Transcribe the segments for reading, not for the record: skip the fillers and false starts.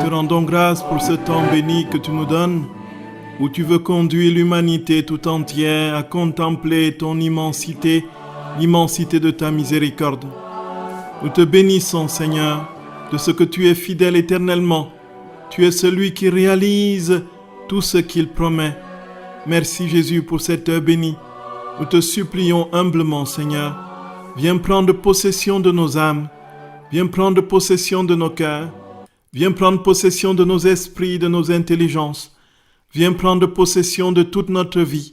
te rendons grâce pour ce temps béni que tu nous donnes, où tu veux conduire l'humanité tout entière à contempler ton immensité, l'immensité de ta miséricorde. Nous te bénissons, Seigneur, de ce que tu es fidèle éternellement. Tu es celui qui réalise tout ce qu'il promet. Merci Jésus pour cette heure bénie. Nous te supplions humblement, Seigneur. Viens prendre possession de nos âmes. Viens prendre possession de nos cœurs. Viens prendre possession de nos esprits, de nos intelligences. Viens prendre possession de toute notre vie.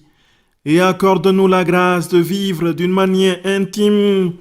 Et accorde-nous la grâce de vivre d'une manière intime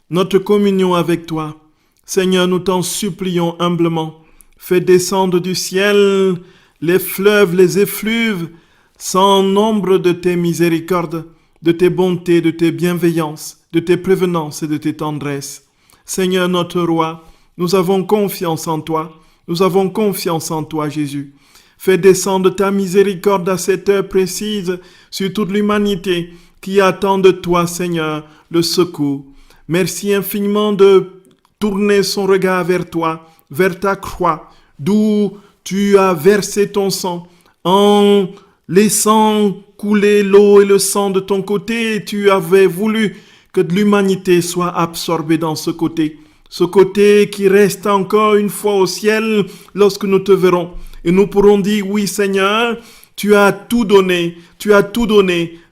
notre communion avec toi. Seigneur, nous t'en supplions humblement. Fais descendre du ciel les fleuves, les effluves, sans nombre de tes miséricordes, de tes bontés, de tes bienveillances, de tes prévenances et de tes tendresses. Seigneur notre Roi, nous avons confiance en toi. Nous avons confiance en toi, Jésus. Fais descendre ta miséricorde à cette heure précise sur toute l'humanité qui attend de toi, Seigneur, le secours. Merci infiniment de tourner son regard vers toi, vers ta croix, d'où tu as versé ton sang en laissant couler l'eau et le sang de ton côté. Tu avais voulu que l'humanité soit absorbée dans ce côté qui reste encore une fois au ciel lorsque nous te verrons. Et nous pourrons dire, oui Seigneur, tu as tout donné,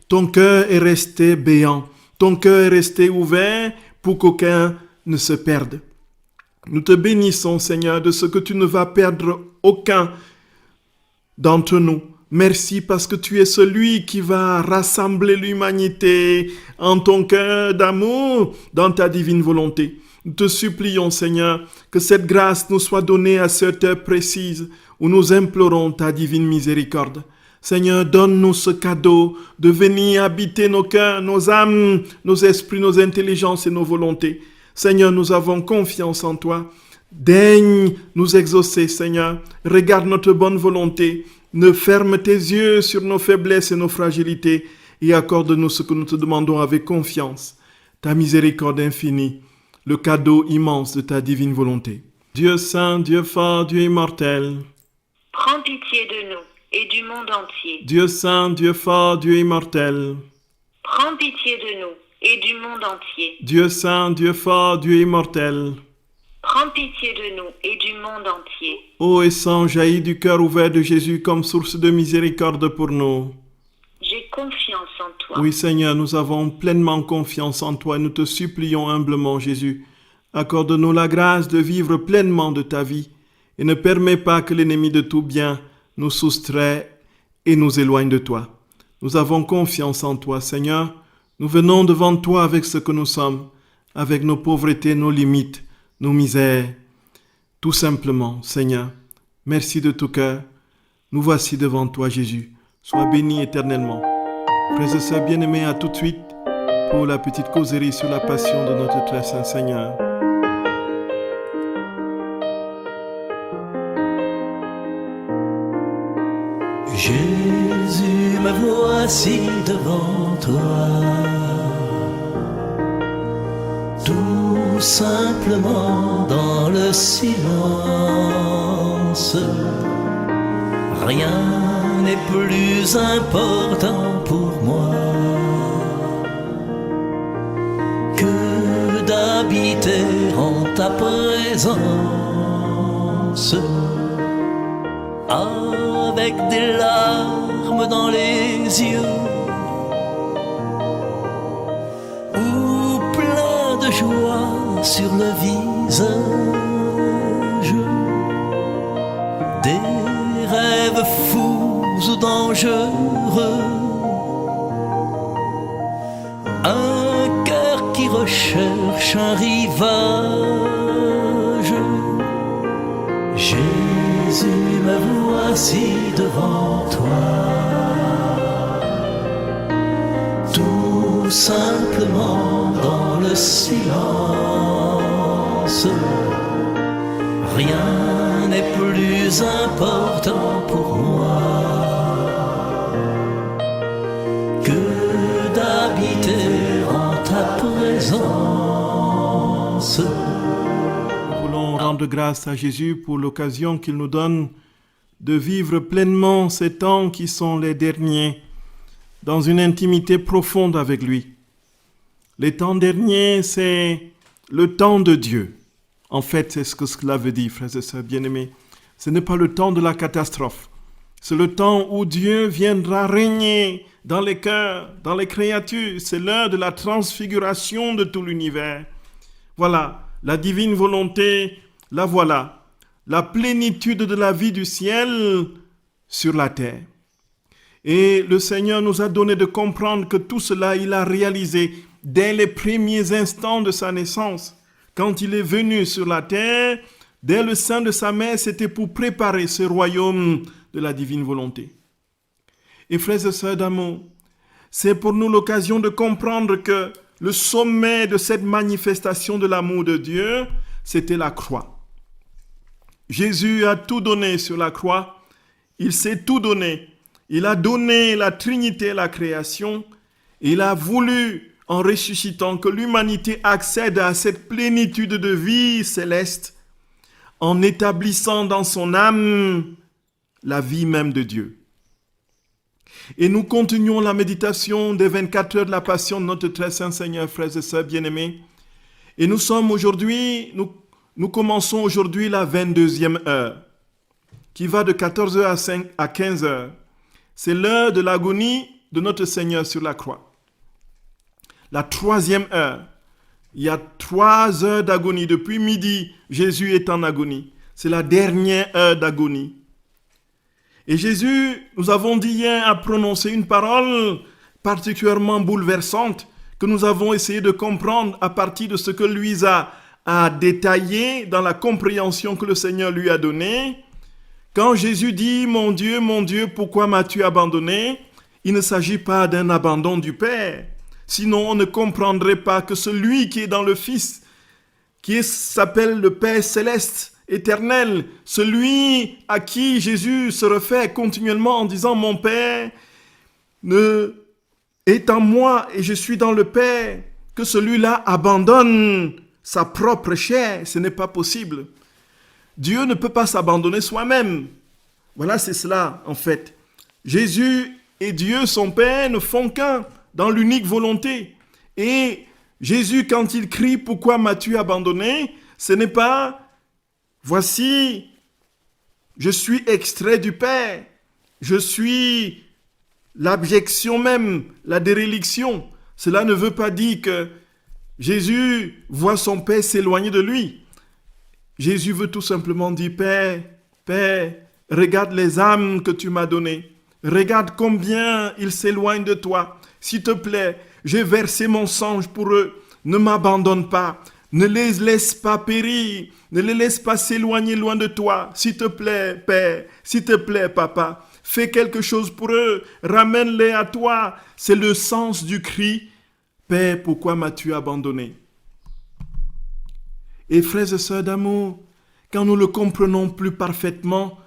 ton cœur est resté béant, ton cœur est resté ouvert pour qu'aucun ne se perde. Nous te bénissons Seigneur de ce que tu ne vas perdre aucun d'entre nous. Merci parce que tu es celui qui va rassembler l'humanité en ton cœur d'amour dans ta divine volonté. Nous te supplions, Seigneur, que cette grâce nous soit donnée à cette heure précise où nous implorons ta divine miséricorde. Seigneur, donne-nous ce cadeau de venir habiter nos cœurs, nos âmes, nos esprits, nos intelligences et nos volontés. Seigneur, nous avons confiance en toi. Daigne nous exaucer, Seigneur. Regarde notre bonne volonté. Ne ferme tes yeux sur nos faiblesses et nos fragilités et accorde-nous ce que nous te demandons avec confiance. Ta miséricorde infinie, le cadeau immense de ta divine volonté. Dieu saint, Dieu fort, Dieu immortel. Prends pitié de nous et du monde entier. Dieu saint, Dieu fort, Dieu immortel. Prends pitié de nous et du monde entier. Dieu saint, Dieu fort, Dieu immortel. Prends pitié de nous et du monde entier. Ô et sang jaillit du cœur ouvert de Jésus comme source de miséricorde pour nous. J'ai confiance en toi. Oui Seigneur, nous avons pleinement confiance en toi et nous te supplions humblement Jésus. Accorde-nous la grâce de vivre pleinement de ta vie et ne permets pas que l'ennemi de tout bien nous soustrait et nous éloigne de toi. Nous avons confiance en toi Seigneur. Nous venons devant toi avec ce que nous sommes, avec nos pauvretés, nos limites, nos misères. Tout simplement, Seigneur, merci de tout cœur. Nous voici devant toi, Jésus. Sois béni éternellement. Frères et sœurs bien-aimés, à tout de suite pour la petite causerie sur la passion de notre très saint Seigneur. Jésus, me voici devant toi, tout simplement dans le silence. Rien n'est plus important pour moi que d'habiter en ta présence, avec des larmes dans les yeux ou plein de joie sur le visage, des rêves fous ou dangereux, un cœur qui recherche un rivage. Jésus, me voici devant toi, tout simplement dans le silence. Rien n'est plus important pour moi que d'habiter en ta présence. Nous voulons rendre grâce à Jésus pour l'occasion qu'il nous donne de vivre pleinement ces temps qui sont les derniers, dans une intimité profonde avec lui. Les temps derniers, c'est le temps de Dieu. En fait, c'est ce que cela veut dire, frères et sœurs bien-aimés. Ce n'est pas le temps de la catastrophe. C'est le temps où Dieu viendra régner dans les cœurs, dans les créatures. C'est l'heure de la transfiguration de tout l'univers. Voilà, la divine volonté, la voilà. La plénitude de la vie du ciel sur la terre. Et le Seigneur nous a donné de comprendre que tout cela, il a réalisé dès les premiers instants de sa naissance. Quand il est venu sur la terre, dès le sein de sa mère, c'était pour préparer ce royaume de la divine volonté. Et frères et sœurs d'amour, c'est pour nous l'occasion de comprendre que le sommet de cette manifestation de l'amour de Dieu, c'était la croix. Jésus a tout donné sur la croix. Il s'est tout donné. Il a donné la Trinité, la création. Il a voulu, en ressuscitant, que l'humanité accède à cette plénitude de vie céleste, en établissant dans son âme la vie même de Dieu. Et nous continuons la méditation des 24 heures de la passion de notre très saint Seigneur, frères et sœurs bien-aimés. Et nous commençons aujourd'hui la 22e heure, qui va de 14 heures à 15 heures. C'est l'heure de l'agonie de notre Seigneur sur la croix. La 3e heure, il y a 3 heures d'agonie. Depuis midi, Jésus est en agonie. C'est la dernière heure d'agonie. Et Jésus, nous avons dit hier, a prononcé une parole particulièrement bouleversante que nous avons essayé de comprendre à partir de ce que Louise a détaillé dans la compréhension que le Seigneur lui a donnée. Quand Jésus dit « Mon Dieu, pourquoi m'as-tu abandonné ?» Il ne s'agit pas d'un abandon du Père. Sinon, on ne comprendrait pas que celui qui est dans le Fils, s'appelle le Père céleste, éternel, celui à qui Jésus se réfère continuellement en disant « Mon Père est en moi et je suis dans le Père », que celui-là abandonne sa propre chair, ce n'est pas possible. Dieu ne peut pas s'abandonner soi-même. Voilà, c'est cela en fait. Jésus et Dieu, son Père, ne font qu'un dans l'unique volonté. Et Jésus, quand il crie « Pourquoi m'as-tu abandonné ?» ce n'est pas « Voici, je suis extrait du Père, je suis l'abjection même, la déréliction. » Cela ne veut pas dire que Jésus voit son Père s'éloigner de lui. Jésus veut tout simplement dire « Père, regarde les âmes que tu m'as données. Regarde combien ils s'éloignent de toi. S'il te plaît, j'ai versé mon sang pour eux. Ne m'abandonne pas. Ne les laisse pas périr. Ne les laisse pas s'éloigner loin de toi. S'il te plaît, Père. S'il te plaît, Papa. Fais quelque chose pour eux. Ramène-les à toi. » C'est le sens du cri. « Père, pourquoi m'as-tu abandonné ?» Et frères et sœurs d'amour, quand nous le comprenons plus parfaitement,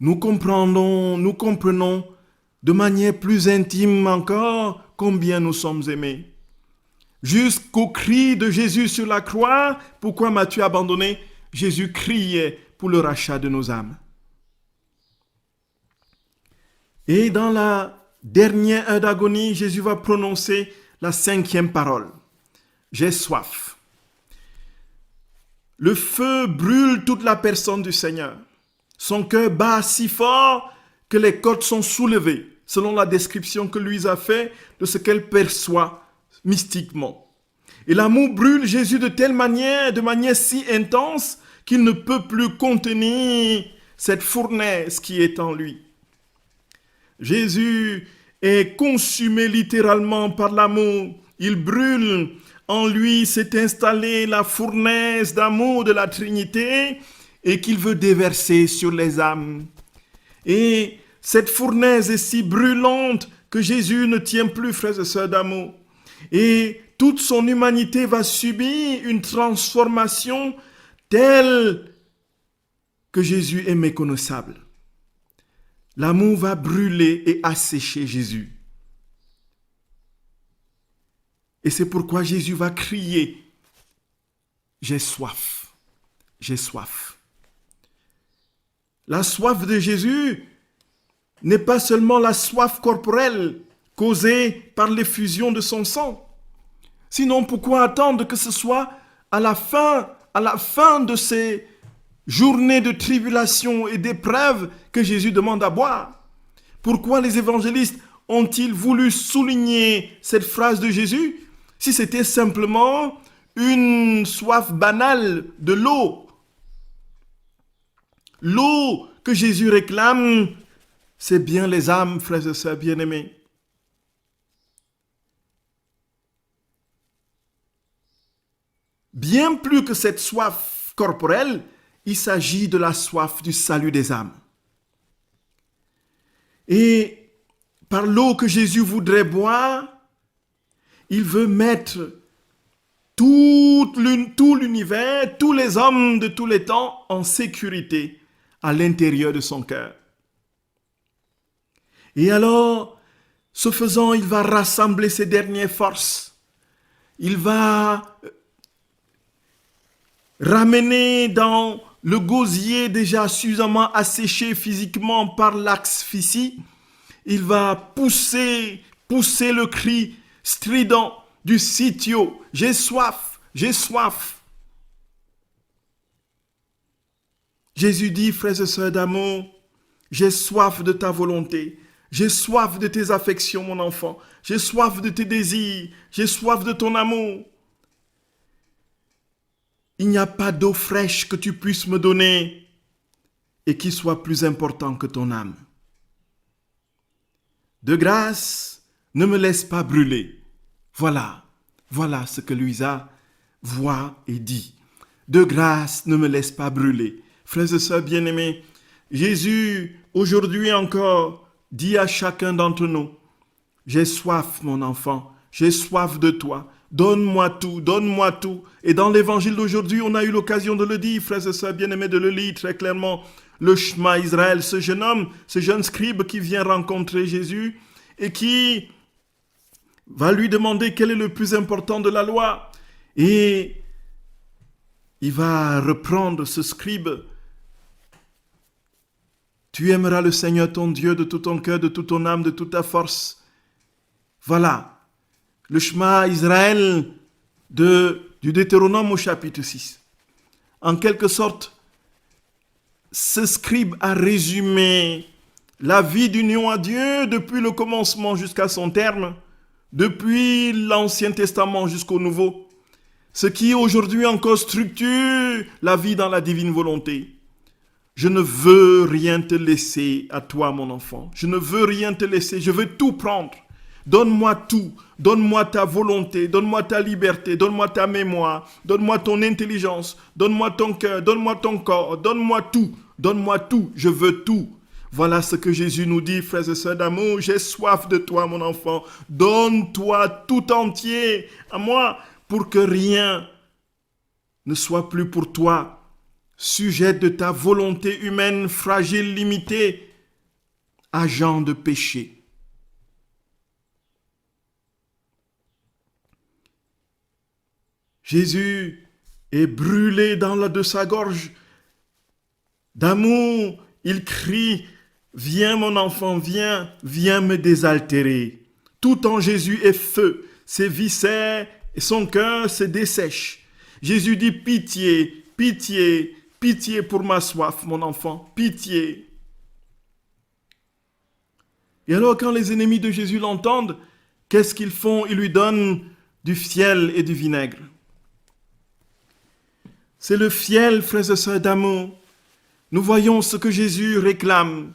nous comprenons de manière plus intime encore combien nous sommes aimés. Jusqu'au cri de Jésus sur la croix, « Pourquoi m'as-tu abandonné ?» Jésus criait pour le rachat de nos âmes. Et dans la dernière heure d'agonie, Jésus va prononcer la 5e parole. « J'ai soif ». Le feu brûle toute la personne du Seigneur. Son cœur bat si fort que les côtes sont soulevées, selon la description que Louise a faite de ce qu'elle perçoit mystiquement. Et l'amour brûle Jésus de manière si intense qu'il ne peut plus contenir cette fournaise qui est en lui. Jésus est consumé littéralement par l'amour. Il brûle. En lui s'est installée la fournaise d'amour de la Trinité et qu'il veut déverser sur les âmes. Et cette fournaise est si brûlante que Jésus ne tient plus, frères et sœurs d'amour. Et toute son humanité va subir une transformation telle que Jésus est méconnaissable. L'amour va brûler et assécher Jésus. Et c'est pourquoi Jésus va crier « J'ai soif, j'ai soif. La soif de Jésus n'est pas seulement la soif corporelle causée par l'effusion de son sang. Sinon, pourquoi attendre que ce soit à la fin de ces journées de tribulation et d'épreuves que Jésus demande à boire? Pourquoi les évangélistes ont-ils voulu souligner cette phrase de Jésus si c'était simplement une soif banale de l'eau? L'eau que Jésus réclame, c'est bien les âmes, frères et sœurs bien-aimés. Bien plus que cette soif corporelle, il s'agit de la soif du salut des âmes. Et par l'eau que Jésus voudrait boire, il veut mettre tout l'univers, tous les hommes de tous les temps en sécurité à l'intérieur de son cœur. Et alors, ce faisant, il va rassembler ses dernières forces. Il va ramener dans le gosier déjà suffisamment asséché physiquement par l'asphyxie. Il va pousser le cri strident du sitio. J'ai soif, j'ai soif. Jésus dit, frères et sœurs d'amour, j'ai soif de ta volonté. J'ai soif de tes affections, mon enfant. J'ai soif de tes désirs. J'ai soif de ton amour. Il n'y a pas d'eau fraîche que tu puisses me donner et qui soit plus important que ton âme. De grâce, ne me laisse pas brûler. Voilà ce que Louisa voit et dit. De grâce, ne me laisse pas brûler. Frères et sœurs bien-aimés, Jésus, aujourd'hui encore, dit à chacun d'entre nous, j'ai soif, mon enfant, j'ai soif de toi. Donne-moi tout, donne-moi tout. Et dans l'évangile d'aujourd'hui, on a eu l'occasion de le dire, frères et sœurs bien-aimés, de le lire très clairement. Le Shema Israël, ce jeune homme, ce jeune scribe qui vient rencontrer Jésus et qui va lui demander quel est le plus important de la loi. Et il va reprendre ce scribe. Tu aimeras le Seigneur ton Dieu de tout ton cœur, de toute ton âme, de toute ta force. Voilà. Le Shema Israël du Deutéronome au chapitre 6. En quelque sorte, ce scribe a résumé la vie d'union à Dieu depuis le commencement jusqu'à son terme, depuis l'Ancien Testament jusqu'au Nouveau, ce qui aujourd'hui encore structure la vie dans la divine volonté. Je ne veux rien te laisser à toi, mon enfant. Je ne veux rien te laisser, je veux tout prendre. Donne-moi tout, donne-moi ta volonté, donne-moi ta liberté, donne-moi ta mémoire, donne-moi ton intelligence, donne-moi ton cœur, donne-moi ton corps, donne-moi tout, je veux tout. Voilà ce que Jésus nous dit, frères et sœurs d'amour, j'ai soif de toi, mon enfant, donne-toi tout entier à moi pour que rien ne soit plus pour toi sujet de ta volonté humaine fragile, limitée, agent de péché. Jésus est brûlé de sa gorge d'amour. Il crie, viens mon enfant, viens me désaltérer. Tout en Jésus est feu, ses viscères et son cœur se dessèchent. Jésus dit, pitié, pitié, pitié pour ma soif, mon enfant, pitié. Et alors quand les ennemis de Jésus l'entendent, qu'est-ce qu'ils font? Ils lui donnent du fiel et du vinaigre. C'est le fiel, frères et sœurs d'amour. Nous voyons ce que Jésus réclame.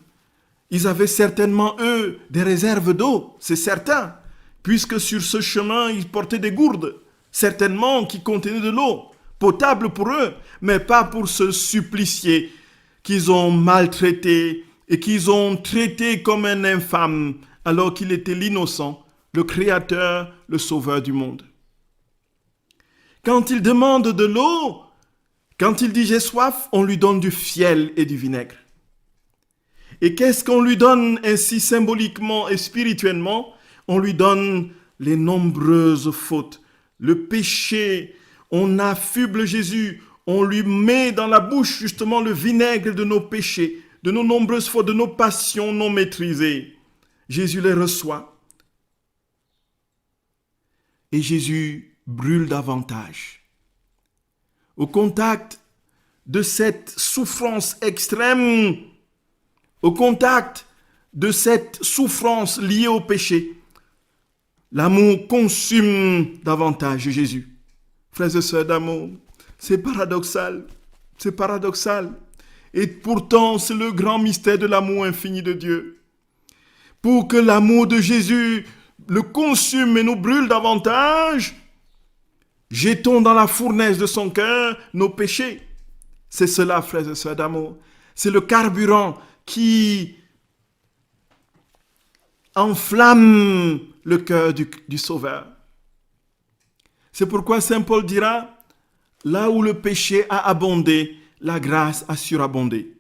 Ils avaient certainement, eux, des réserves d'eau, c'est certain, puisque sur ce chemin, ils portaient des gourdes, certainement qui contenaient de l'eau, potable pour eux, mais pas pour ce supplicié qu'ils ont maltraité et qu'ils ont traité comme un infâme, alors qu'il était l'innocent, le Créateur, le Sauveur du monde. Quand il demande de l'eau, quand il dit j'ai soif, on lui donne du fiel et du vinaigre. Et qu'est-ce qu'on lui donne ainsi symboliquement et spirituellement? On lui donne les nombreuses fautes, le péché. On affuble Jésus, on lui met dans la bouche justement le vinaigre de nos péchés, de nos nombreuses fautes, de nos passions non maîtrisées. Jésus les reçoit. Et Jésus brûle davantage. Au contact de cette souffrance extrême, au contact de cette souffrance liée au péché, l'amour consume davantage Jésus. Frères et sœurs d'amour, c'est paradoxal, c'est paradoxal. Et pourtant, c'est le grand mystère de l'amour infini de Dieu. Pour que l'amour de Jésus le consume et nous brûle davantage, jetons dans la fournaise de son cœur nos péchés. C'est cela, frères et sœurs d'amour. C'est le carburant qui enflamme le cœur du Sauveur. C'est pourquoi Saint Paul dira, là où le péché a abondé, la grâce a surabondé.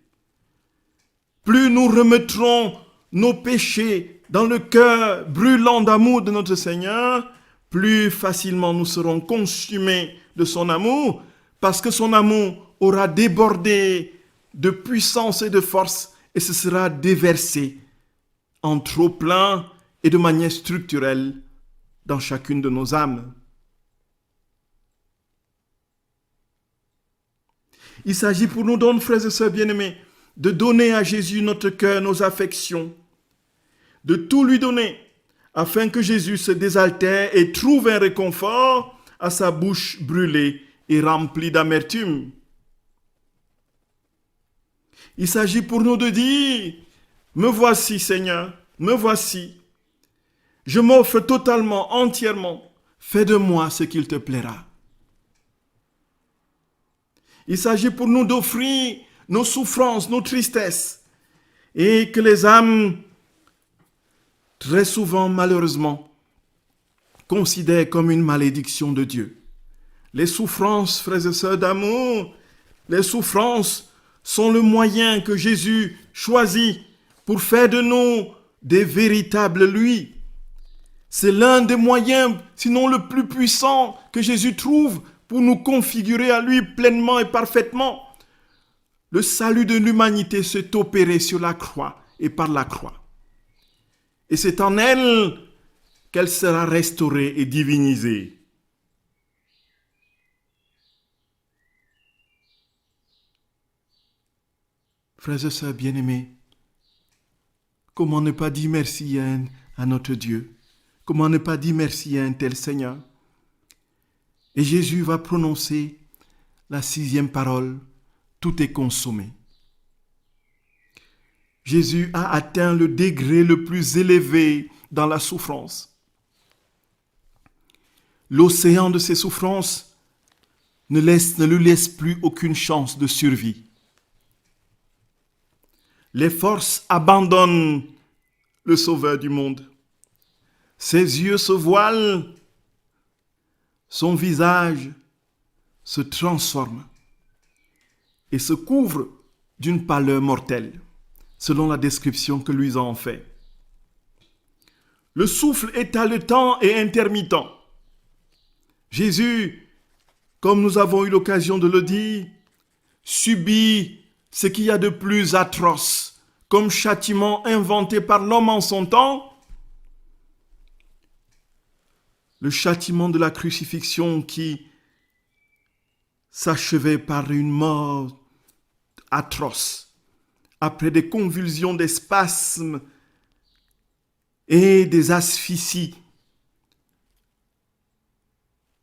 Plus nous remettrons nos péchés dans le cœur brûlant d'amour de notre Seigneur, plus facilement nous serons consumés de son amour, parce que son amour aura débordé de puissance et de force et se sera déversé en trop plein et de manière structurelle dans chacune de nos âmes. Il s'agit pour nous donc, frères et sœurs bien-aimés, de donner à Jésus notre cœur, nos affections, de tout lui donner, afin que Jésus se désaltère et trouve un réconfort à sa bouche brûlée et remplie d'amertume. Il s'agit pour nous de dire, me voici Seigneur, me voici. Je m'offre totalement, entièrement. Fais de moi ce qu'il te plaira. Il s'agit pour nous d'offrir nos souffrances, nos tristesses, et que les âmes, très souvent malheureusement, considèrent comme une malédiction de Dieu. Les souffrances, frères et sœurs d'amour, les souffrances sont le moyen que Jésus choisit pour faire de nous des véritables lui. C'est l'un des moyens, sinon le plus puissant, que Jésus trouve pour nous configurer à lui pleinement et parfaitement. Le salut de l'humanité s'est opéré sur la croix et par la croix. Et c'est en elle qu'elle sera restaurée et divinisée. Frères et sœurs bien-aimés, comment ne pas dire merci à notre Dieu? Comment ne pas dire merci à un tel Seigneur? Et Jésus va prononcer la 6e parole, tout est consommé. Jésus a atteint le degré le plus élevé dans la souffrance. L'océan de ses souffrances ne lui laisse plus aucune chance de survie. Les forces abandonnent le Sauveur du monde. Ses yeux se voilent, son visage se transforme et se couvre d'une pâleur mortelle, selon la description que Luisan en fait. Le souffle est haletant et intermittent. Jésus, comme nous avons eu l'occasion de le dire, subit ce qu'il y a de plus atroce comme châtiment inventé par l'homme en son temps, le châtiment de la crucifixion qui s'achevait par une mort atroce, après des convulsions, des spasmes et des asphyxies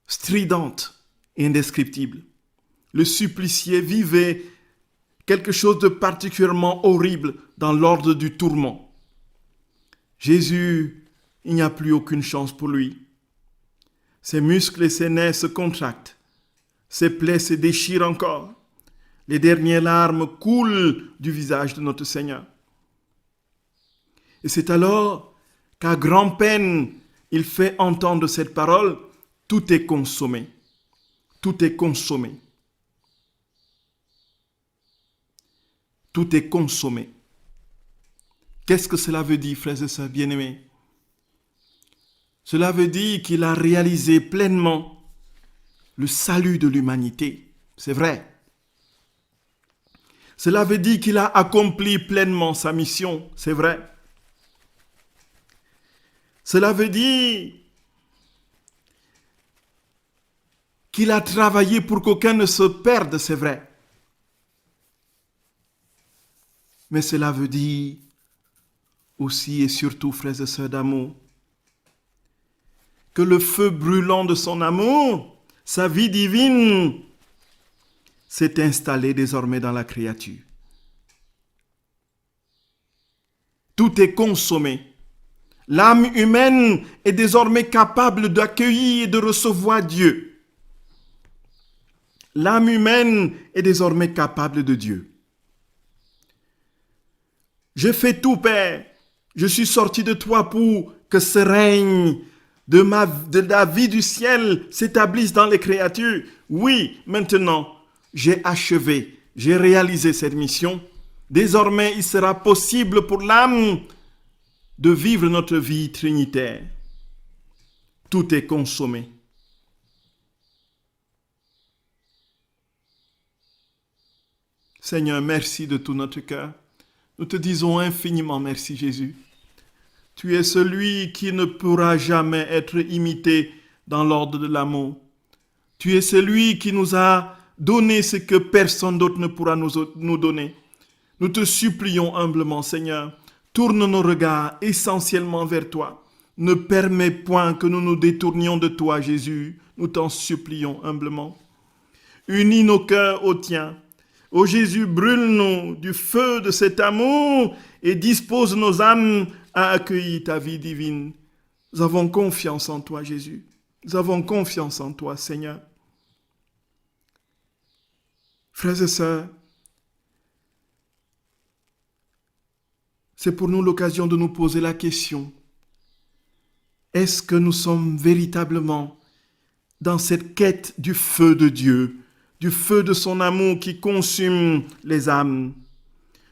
stridentes et indescriptibles. Le supplicié vivait quelque chose de particulièrement horrible dans l'ordre du tourment. Jésus, il n'y a plus aucune chance pour lui. Ses muscles et ses nerfs se contractent. Ses plaies se déchirent encore. Les dernières larmes coulent du visage de notre Seigneur. Et c'est alors qu'à grand-peine, il fait entendre cette parole, tout est consommé. Tout est consommé. Tout est consommé. Qu'est-ce que cela veut dire, frères et sœurs bien-aimés? Cela veut dire qu'il a réalisé pleinement le salut de l'humanité. C'est vrai. Cela veut dire qu'il a accompli pleinement sa mission. C'est vrai. Cela veut dire qu'il a travaillé pour qu'aucun ne se perde. C'est vrai. Mais cela veut dire aussi et surtout, frères et sœurs d'amour, que le feu brûlant de son amour, sa vie divine, s'est installé désormais dans la créature. Tout est consommé. L'âme humaine est désormais capable d'accueillir et de recevoir Dieu. L'âme humaine est désormais capable de Dieu. J'ai fait tout, Père. Je suis sorti de toi pour que ce règne de la vie du ciel s'établisse dans les créatures. Oui, maintenant, j'ai achevé, j'ai réalisé cette mission. Désormais, il sera possible pour l'âme de vivre notre vie trinitaire. Tout est consommé. Seigneur, merci de tout notre cœur. Nous te disons infiniment merci, Jésus. Tu es celui qui ne pourra jamais être imité dans l'ordre de l'amour. Tu es celui qui nous a donné ce que personne d'autre ne pourra nous donner. Nous te supplions humblement, Seigneur, tourne nos regards essentiellement vers toi. Ne permets point que nous nous détournions de toi, Jésus. Nous t'en supplions humblement. Unis nos cœurs au tien. Ô Jésus, brûle-nous du feu de cet amour et dispose nos âmes à accueillir ta vie divine. Nous avons confiance en toi, Jésus. Nous avons confiance en toi, Seigneur. Frères et sœurs, c'est pour nous l'occasion de nous poser la question. Est-ce que nous sommes véritablement dans cette quête du feu de Dieu, du feu de son amour qui consume les âmes?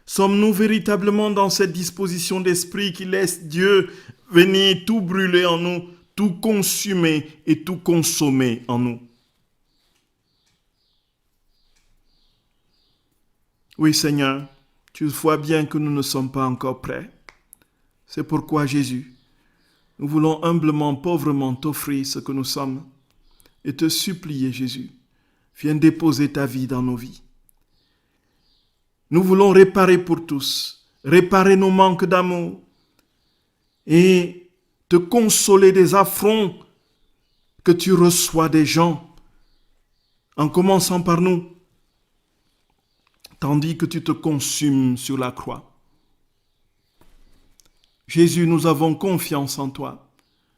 Sommes-nous véritablement dans cette disposition d'esprit qui laisse Dieu venir tout brûler en nous, tout consumer et tout consommer en nous? Oui, Seigneur, tu vois bien que nous ne sommes pas encore prêts. C'est pourquoi, Jésus, nous voulons humblement, pauvrement t'offrir ce que nous sommes et te supplier, Jésus, viens déposer ta vie dans nos vies. Nous voulons réparer pour tous, réparer nos manques d'amour et te consoler des affronts que tu reçois des gens, en commençant par nous, tandis que tu te consumes sur la croix. Jésus, nous avons confiance en toi.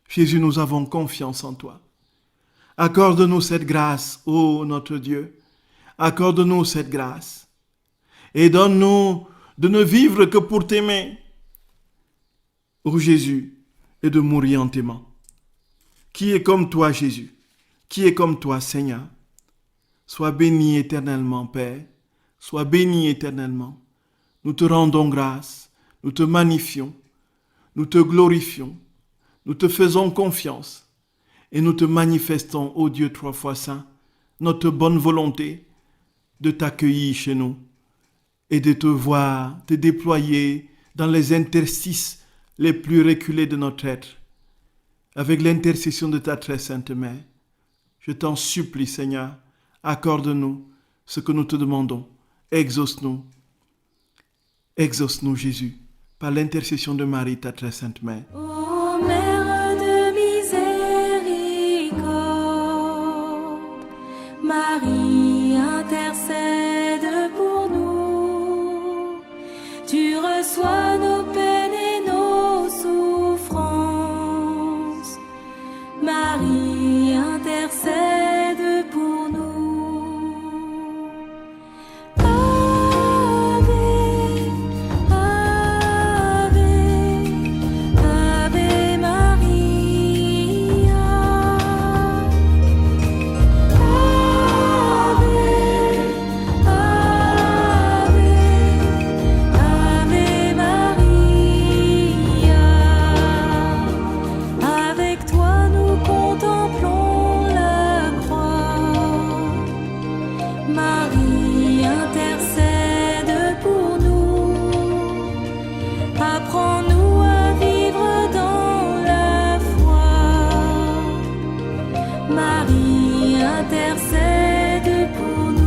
Jésus, nous avons confiance en toi. Accorde-nous cette grâce, ô notre Dieu. Accorde-nous cette grâce. Et donne-nous de ne vivre que pour t'aimer, ô Jésus, et de mourir en t'aimant. Qui est comme toi, Jésus? Qui est comme toi, Seigneur? Sois béni éternellement, Père. Sois béni éternellement. Nous te rendons grâce, nous te magnifions, nous te glorifions, nous te faisons confiance et nous te manifestons, ô Dieu trois fois saint, notre bonne volonté de t'accueillir chez nous et de te voir te déployer dans les interstices les plus reculés de notre être, avec l'intercession de ta très sainte Mère. Je t'en supplie, Seigneur, accorde-nous ce que nous te demandons. Exauce-nous, Jésus, par l'intercession de Marie, ta très sainte Mère. Ô Mère de miséricorde, Marie intercède pour nous. Tu reçois nos peines et nos souffrances. Marie intercède pour nous. Marie, intercède pour nous. Apprends-nous à vivre dans la foi. Marie, intercède pour nous.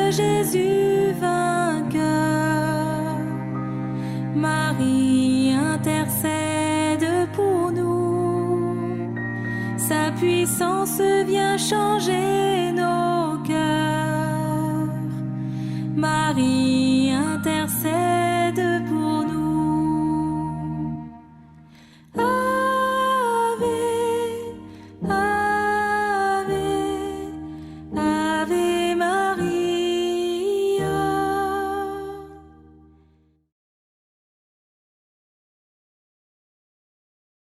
Jésus vainqueur, Marie intercède pour nous. Sa puissance vient changer nos cœurs. Marie